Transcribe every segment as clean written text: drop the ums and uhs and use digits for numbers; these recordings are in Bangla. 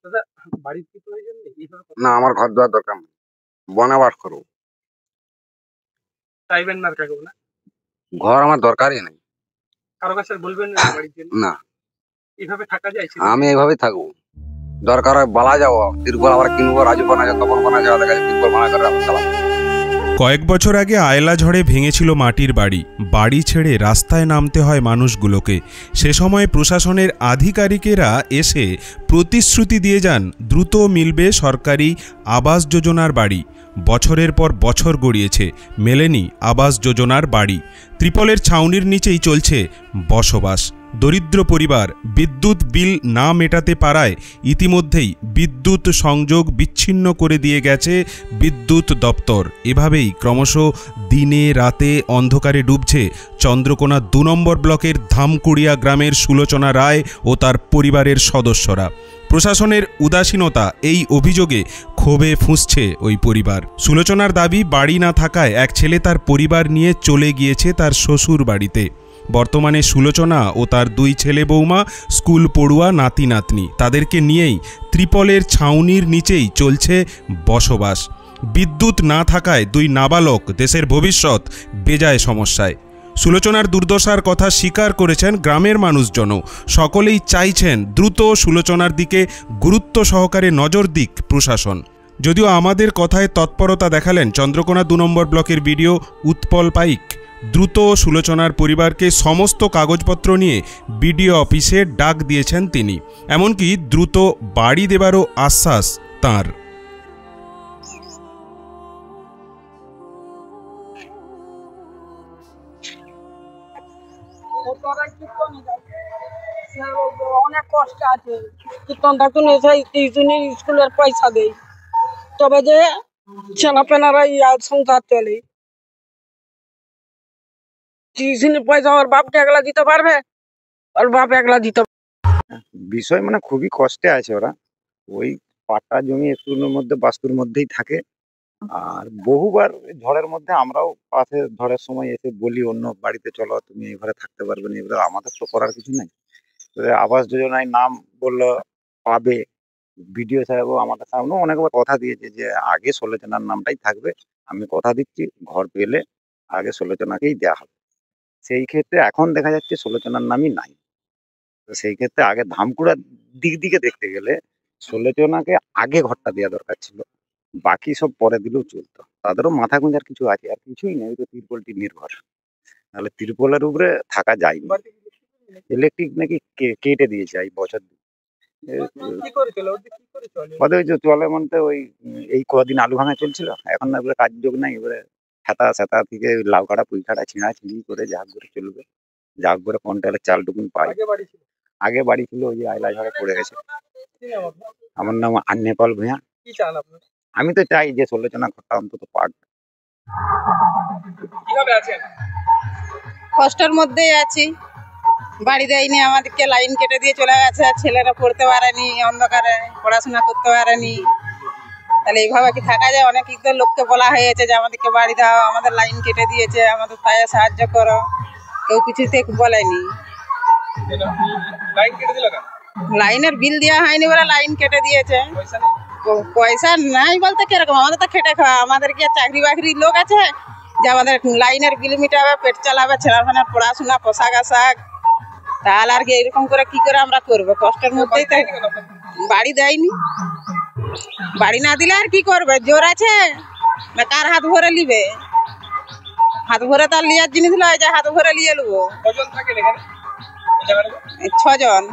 দাদা বাড়ির কি প্রয়োজন নেই এইভাবে না, আমার ঘর দুয়ার দরকার নেই, বনে বাস করবো। চাইবেন না আর কাকেও না? ঘর আমার দরকারই নেই। কারো কাছে আর বলবেন না বাড়ির জন্য? না, এইভাবে থাকা যায়? আমি এইভাবেই থাকবো। দরকার হয় বালা যাবো, তিরপল আবার কিনবো, রাজু বানা যায় তখন বানা যাওয়া দেখা যায়, তিরপল বানা করে চালাবো। কয়েক বছর আগে আয়লা ঝড়ে ভেঙেছিল মাটির বাড়ি। বাড়ি ছেড়ে রাস্তায় নামতে হয় মানুষগুলোকে। সে সময় প্রশাসনের আধিকারিকেরা এসে প্রতিশ্রুতি দিয়ে যান দ্রুত মিলবে সরকারি আবাস যোজনার বাড়ি। বছরের পর বছর গড়িয়েছে, মেলেনি আবাস যোজনার বাড়ি। ত্রিপলের ছাউনির নিচেই চলছে বসবাস। দরিদ্র পরিবার বিদ্যুৎ বিল না মেটাতে পারায় ইতিমধ্যেই বিদ্যুৎ সংযোগ বিচ্ছিন্ন করে দিয়ে গেছে বিদ্যুৎ দপ্তর। এভাবেই ক্রমশ দিনে রাতে অন্ধকারে ডুবছে চন্দ্রকোনা ২ নম্বর ব্লকের ধামকুড়িয়া গ্রামের সুলোচনা রায় ও তার পরিবারের সদস্যরা। প্রশাসনের উদাসীনতা এই অভিযোগে ক্ষোভে ফুঁসছে ওই পরিবার। সুলোচনার দাবি, বাড়ি না থাকায় এক ছেলে তার পরিবার নিয়ে চলে গিয়েছে তার শ্বশুর বাড়িতে। বর্তমানে সুলোচনা ও তার ২ ছেলে বৌমা স্কুল পড়ুয়া নাতি নাতনি, তাদেরকে নিয়েই ত্রিপলের ছাউনির নিচেই চলছে বসবাস। বিদ্যুৎ না থাকায় ২ নাবালক দেশের ভবিষ্যৎ বেজায় সমস্যায়। সুলোচনার দুর্দশার কথা স্বীকার করেছেন গ্রামের মানুষজনও। সকলেই চাইছেন দ্রুত সুলোচনার দিকে গুরুত্ব সহকারে নজর দিক প্রশাসন। যদিও আমাদের কথায় তৎপরতা দেখালেন চন্দ্রকোনা ২ নম্বর ব্লকের বিডিও উৎপল পাইক। দ্রুত সুলোচনার পরিবারকে সমস্ত কাগজপত্র নিয়ে বিডিও অফিসে ডাক দিয়েছেন তিনি। এমনকি দ্রুত বাড়ি দেবারও আশ্বাস তাঁর। অনেক কষ্ট আছে, কীর্তন থাকুন টিউশনি স্কুলের পয়সা দেয়, তবে যে ছেলেপেনারা সংসার চলে। টিউশনির পয়সা ওর বাপকে একলা দিতে পারবে? ওর বাপ একলা দিতে বিষয় মানে খুবই কষ্টে আছে ওরা। ওই পাট্টা জমি একটুর মধ্যে বাস্তুর মধ্যেই থাকে। আর বহুবার ঝড়ের মধ্যে আমরাও পাশে ঝড়ের সময় এসে বলি অন্য বাড়িতে চলো, তুমি এই ঘরে থাকতে পারবে না। এবারে আমাদের তো করার কিছু নাই। আবাস যোজনায় নাম বললো পাবে, বিডিও সাহেবও আমাদের সামনেও অনেকবার কথা দিয়েছে যে আগে সুলোচনার নামটাই থাকবে। আমি কথা দিচ্ছি ঘর পেলে আগে সুলোচনাকেই দেওয়া হবে। সেই ক্ষেত্রে এখন দেখা যাচ্ছে সুলোচনার নামই নাই। তো সেই ক্ষেত্রে আগে ধামকুড়ার দিক দিকে দেখতে গেলে সুলোচনাকে আগে ঘরটা দেওয়া দরকার ছিল, বাকি সব পরে দিলেও চলতো। তাদেরও মাথা গুঁজার কিছু আছে, আর কিছুই নেই, ওই তো তিরপলটি নির্ভর। তাহলে তিরপলের উপরে থাকা যায়নি। ইলেকট্রিক নাকি কেটে দিয়েছে এই বছর। ওদের ওই যে চলে মনতে ওই এই কদিন আলু ভাঙা চলছিল, এখন না এবারে কাজ যোগ নাই। এবারে ছাতা ছাতা থেকে লাউ কাটা পুঁই কাটা ছিঁড়া ছিঁড়ি করে যা করে চলবে, যা করে কন্ট্রোলের চালটুকুন পাই। আগে বাড়ি ছিল ওই যে আইলা ঝড়ে পড়ে গেছে। আমার নাম আন্নেপাল ভূঁইয়া। আমি তো চাই যে সুলোচনা ঘরটা অন্তত পাক। কষ্টের মধ্যেই আছি, বাড়ি দেয়নি আমাদেরকে, লাইন কেটে দিয়ে চলে গেছে। ছেলেরা পড়তে পারেনি, অন্ধকারে পড়াশোনা করতে পারেনি। তাহলে এইভাবে কি থাকা যায়? অনেক লোককে বলা হয়েছে যে আমাদেরকে বাড়ি দাও, আমাদের লাইন কেটে দিয়েছে, আমাদের তাই সাহায্য করো, কেউ কিছুতে বলেনি। লাইনের বিল দেওয়া হয়নি বলে লাইন কেটে দিয়েছে। পয়সা নাই বলতে কিরকম, আমাদের তো খেটে খাওয়া, আমাদের কি চাকরি বাকরি লোক আছে যে আমাদের লাইনের বিল মিটাবে, পেট চালাবে, ছেলেমেয়ের পড়াশোনা, পোশাক আশাক? তাহলে আর কি এরকম করে কি করে আমরা করবো? কষ্টের মধ্যেই তো বাড়ি দেয়নি। বাড়ি না দিলে আর কি করবে? জোর আছে না কার হাত ভরে নিবে? হাত ভরে তার লিয়ার জিনিস লয় যে হাত ভরে নিয়ে নেবো। 6 জন,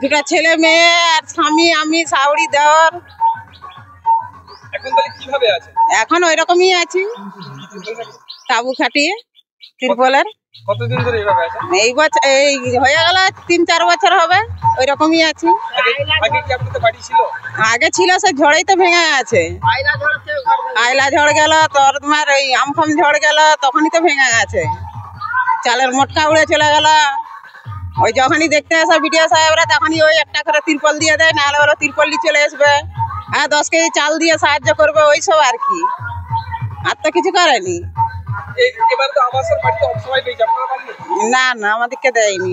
2টা ছেলে মেয়ে আর স্বামী, আমি, শাশুড়ি, দেওর। এখন ওই রকমই আছি, তাবু খাটিয়ে তিরপলের। কতদিন ধরে এইভাবে আছে? এই বছর এই হয়ে গেল 3-4 বছর হবে, ওই রকমই আছি। আগে ছিল, সে ঝড়েই তো ভেঙে আছে। আইলা ঝড় গেল, তোর তোমার ওই আমফাম ঝড় গেল, তখনই তো ভেঙে আছে। চালের মোটকা উড়ে চলে গেল। ওই যখনই দেখতে আসে বিডিও সাহেবরা, তখনই ওই একটা করে তিরপল দিয়ে দেয়, নাহলে ওরা তিরপল নিয়ে চলে আসবে। হ্যাঁ, 10 কেজি চাল দিয়ে সাহায্য করবে, ওইসব আর কি, আর তো কিছু করেনি। না না, আমাদেরকে দেয়নি।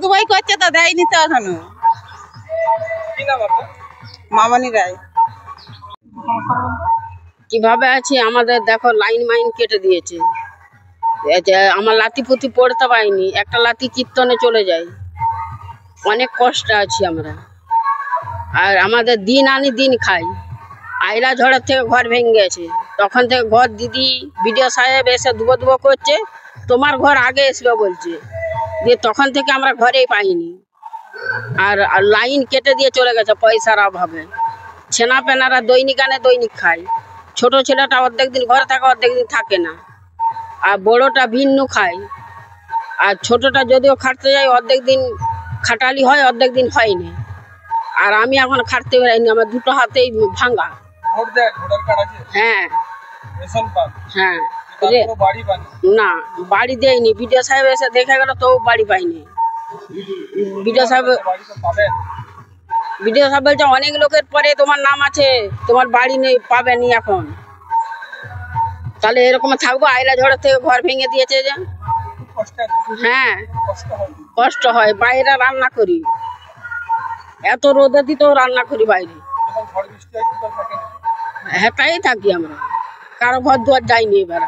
দুবাই করছে তো, দেয়নি তো এখনো। কি নাম আপনার? মামনি রায়। কিভাবে আছি আমাদের দেখো লাইন মাইন কেটে দিয়েছে। এই যে আমার লাতিপুতি পড়তে পারিনি, একটা লাতি কীর্তনে চলে যায়। অনেক কষ্টে আছি আমরা, আর আমাদের দিন আনি দিন খাই। আইলা ঝড়ের থেকে ঘর ভেঙে গেছে, তখন থেকে ঘর দিদি বিডিও সাহেব এসে দুবো করছে, তোমার ঘর আগে আসবে বলছে, দিয়ে তখন থেকে আমরা ঘরেই পাইনি। আর লাইন কেটে দিয়ে চলে গেছে পয়সার অভাবে। ছেনা পেনারা দৈনিক আনে দৈনিক খায়। ছোট ছেলেটা অর্ধেক দিন ঘরে থাকে, অর্ধেক দিন থাকে না। আর বড়টা ভিন্ন খায়। আর ছোটটা যদিও খাটতে যায়, অর্ধেক দিন খাটালি হয়, অর্ধেক দিন হয়নি। আর আমি এখন খাটতে বেরাইনি, আমার দুটো হাতেই ভাঙা। ভোট দেয়, ভোটার কার্ড আছে, হ্যাঁ রেশন পান, হ্যাঁ। তারপরে বাড়ি পান না, বাড়ি দেয়নি। বিডিও সাহেব এসে দেখে গেল, তো বাড়ি পাইনি। বিডিও সাহেব বাড়ি তো পাবেন। বিডিও সাহেব বলছে অনেক লোকের পরে তোমার নাম আছে, তোমার বাড়ি নেই, পাবেনি এখন। তাহলে এরকম থাকবো? আইলা ঝড়ের থেকে ঘর ভেঙে দিয়েছে যে। খুব কষ্ট আছে, হ্যাঁ, কষ্ট হয়। কষ্ট হয়। বাইরে রান্না করি, এত রোদে দিতেও রান্না করি বাইরে। যখন ঝড় বৃষ্টি হয় কি করে থাকেন? হেঁটাই থাকি আমরা, কারো ঘর দুয়ার যাইনি। এবার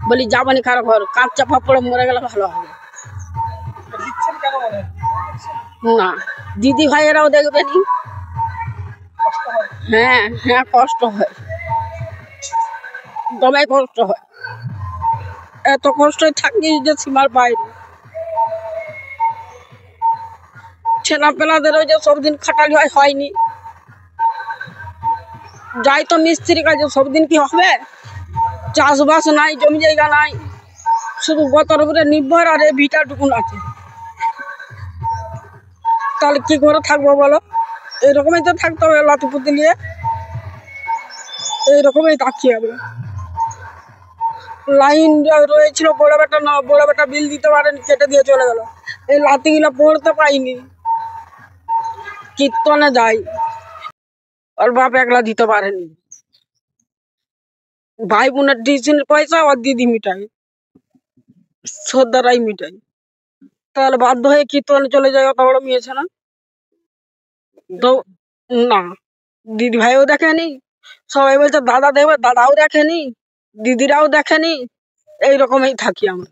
বলি যাবনি কারো ঘর, কাঁচ চাপা পড়ে মরে গেলে ভালো হবে। এটা দিচ্ছেন কেন মনে হয়? না, দিদি ভাইয়েরাও দেখবেনি। কষ্ট হয়। হ্যাঁ হ্যাঁ, কষ্ট হয়, দমে কষ্ট হয়। এত কষ্ট থাকি যে সীমার বাইরে। ছেনা পেনাদেরও যে সবদিন খাটালি হয়নি। যাই তো মিস্ত্রি কাজে, সবদিন কি হবে? চাষবাস নাই, জমি জায়গা নাই, শুধু গতর উপরে নির্ভর। আর এই ভিটাটুকুন আছে, তাহলে কি করে থাকবো বলো? এইরকমই তো থাকতে হবে, লাতিপুতি নিয়ে এইরকমই থাকছি আমরা। লাইন রয়েছিল, বড় বেটা বিল দিতে পারেন, কেটে দিয়ে চলে গেল। এই লাতিগুলা পড়তে পাইনি, কীর্তনে যাই, ওর বাপ একলা দিতে পারেনি। ভাই বোনের টিউশনের পয়সা ওর দিদি মিটাই, শ্রদ্ধারাই মিটাই। তাহলে বাধ্য হয়ে কীর্তনে চলে যায়। অত বড় মেয়েছে না তো। না, দিদি ভাইও দেখেনি। সবাই বলছে দাদা দেবে, দাদাও দেখেনি, দিদিরাও দেখেনি। এইরকমই থাকি আমরা।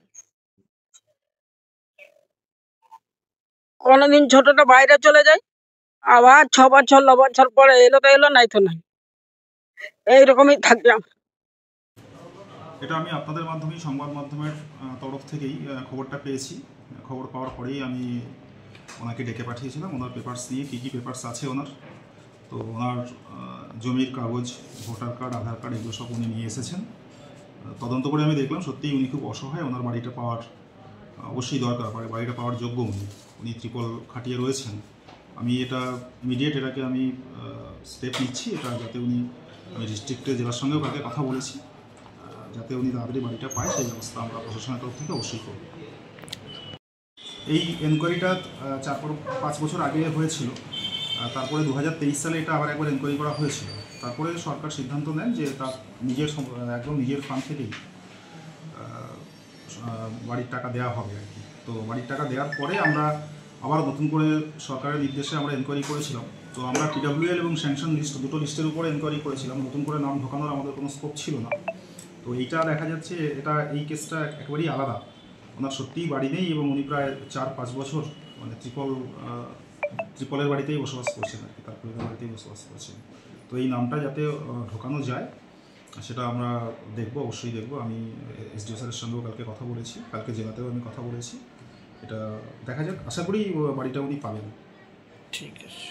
কোনোদিন ছোটটা বাইরে চলে যায়, আবার 6 বছর 9 বছর পরে এলো তো এলো, নাই তো নাই। এইরকমই থাকি আমরা। এটা আমি আপনাদের মাধ্যমেই, সংবাদ মাধ্যমের তরফ থেকেই খবরটা পেয়েছি। খবর পাওয়ার পরেই আমি ওনাকে ডেকে পাঠিয়েছিলাম, ওনার পেপারস নিয়ে কী পেপারস আছে ওনার। তো ওনার জমির কাগজ, ভোটার কার্ড, আধার কার্ড, এগুলো সব উনি নিয়ে এসেছেন। তদন্ত করে আমি দেখলাম সত্যিই উনি খুব অসহায়। ওনার বাড়িটা পাওয়ার অবশ্যই দরকার, বাড়িটা পাওয়ার যোগ্য উনি ত্রিপল খাটিয়ে রয়েছেন। আমি এটা ইমিডিয়েট এটাকে আমি স্টেপ নিচ্ছি, এটা যাতে উনি, আমি ডিস্ট্রিক্টের জেলার সঙ্গেও কালকে কথা বলেছি, যাতে উনি তাড়াতাড়ি বাড়িটা পায়, সেই ব্যবস্থা আমরা প্রশাসনের তরফ থেকে অবশ্যই করব। এই এনকোয়ারিটা 4-5 বছর আগে হয়েছিল। তারপরে 2023 সালে এটা আবার একবার এনকোয়ারি করা হয়েছিল। তারপরে সরকার সিদ্ধান্ত নেন যে তার একদম নিজের ফান্ড থেকেই বাড়ির টাকা দেওয়া হবে আর কি। তো বাড়ির টাকা দেওয়ার পরে আমরা আবার নতুন করে সরকারের নির্দেশে আমরা এনকোয়ারি করেছিলাম। তো আমরা PWL এবং স্যাংশন লিস্ট, দুটো লিস্টের উপরে এনকোয়ারি করেছিলাম। নতুন করে নাম ঢোকানোর আমাদের কোনো স্কোপ ছিল না। তো এইটা দেখা যাচ্ছে, এই কেসটা একেবারেই আলাদা। ওনার সত্যিই বাড়ি নেই এবং উনি প্রায় 4-5 বছর মানে ত্রিপলের বাড়িতেই বসবাস করছেন আর কি, তার পরিবারের বাড়িতেই বসবাস করছেন। তো এই নামটা যাতে ঢোকানো যায় সেটা আমরা দেখবো, অবশ্যই দেখবো। আমি SDO স্যারের সঙ্গেও কালকে কথা বলেছি, কালকে জেলাতেও আমি কথা বলেছি। এটা দেখা যাক, আশা করি বাড়িটা উনি পাবেন। ঠিক আছে।